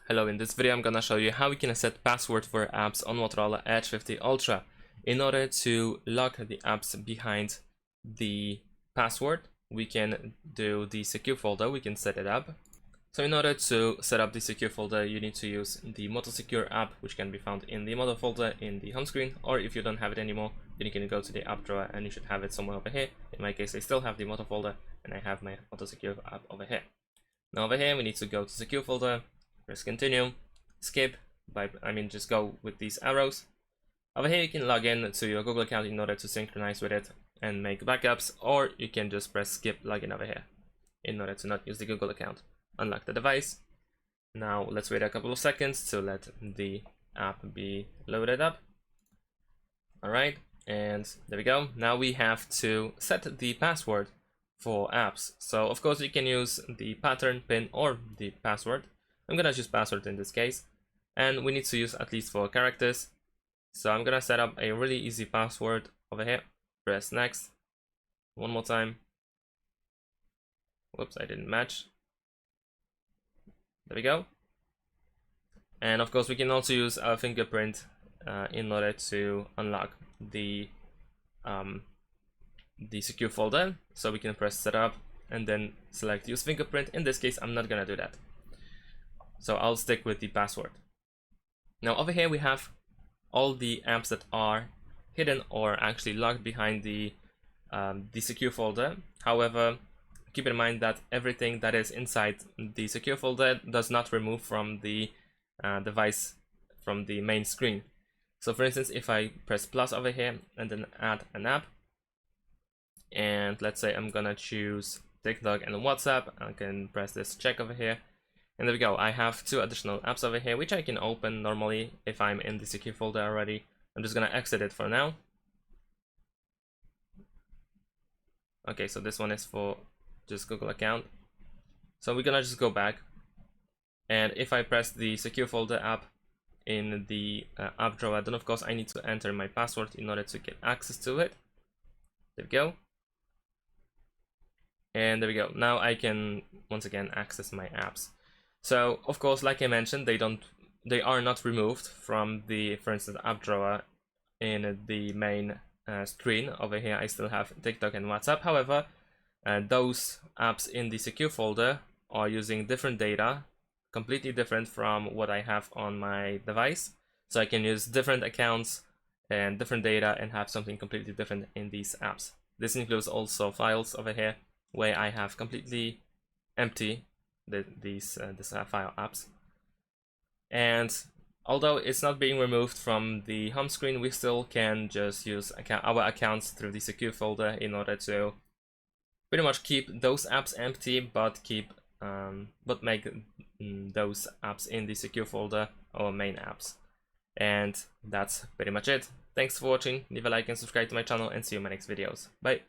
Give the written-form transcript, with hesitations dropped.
Hello, in this video I'm gonna show you how we can set password for apps on Motorola Edge 50 Ultra. In order to lock the apps behind the password, we can do the secure folder, we can set it up. So in order to set up the secure folder, you need to use the MotoSecure app, which can be found in the Moto folder in the home screen, or if you don't have it anymore, then you can go to the app drawer and you should have it somewhere over here. In my case, I still have the Moto folder and I have my MotoSecure app over here. Now over here, we need to go to secure folder, press continue, skip, just go with these arrows. Over here you can log in to your Google account in order to synchronize with it and make backups, or you can just press skip login over here in order to not use the Google account. Unlock the device. Now let's wait a couple of seconds to let the app be loaded up. Alright, and there we go. Now we have to set the password for apps. So of course you can use the pattern, pin, or the password. I'm gonna use password in this case, and we need to use at least 4 characters. So I'm gonna set up a really easy password over here. Press next. One more time. Whoops, I didn't match. There we go. And of course we can also use our fingerprint in order to unlock the secure folder. So we can press setup and then select use fingerprint. In this case I'm not gonna do that, so I'll stick with the password. Now over here we have all the apps that are hidden or actually locked behind the secure folder. However, keep in mind that everything that is inside the secure folder does not remove from the device from the main screen. So for instance, if I press plus over here and then add an app, and let's say I'm gonna choose TikTok and WhatsApp, I can press this check over here. And there we go, I have 2 additional apps over here, which I can open normally if I'm in the secure folder already. I'm just gonna exit it for now. Okay, so this one is for just Google account. So we're gonna just go back. And if I press the secure folder app in the app drawer, then of course I need to enter my password in order to get access to it. There we go. And there we go, now I can once again access my apps. So of course, like I mentioned, they are not removed from the, for instance, app drawer in the main screen. Over here I still have TikTok and WhatsApp. However, those apps in the secure folder are using different data, completely different from what I have on my device. So I can use different accounts and different data and have something completely different in these apps. This includes also files over here where I have completely empty these file apps. And although it's not being removed from the home screen, we still can just use our accounts through the secure folder in order to pretty much keep those apps empty, but make those apps in the secure folder our main apps. And that's pretty much it. Thanks for watching. Leave a like and subscribe to my channel, and see you in my next videos. Bye.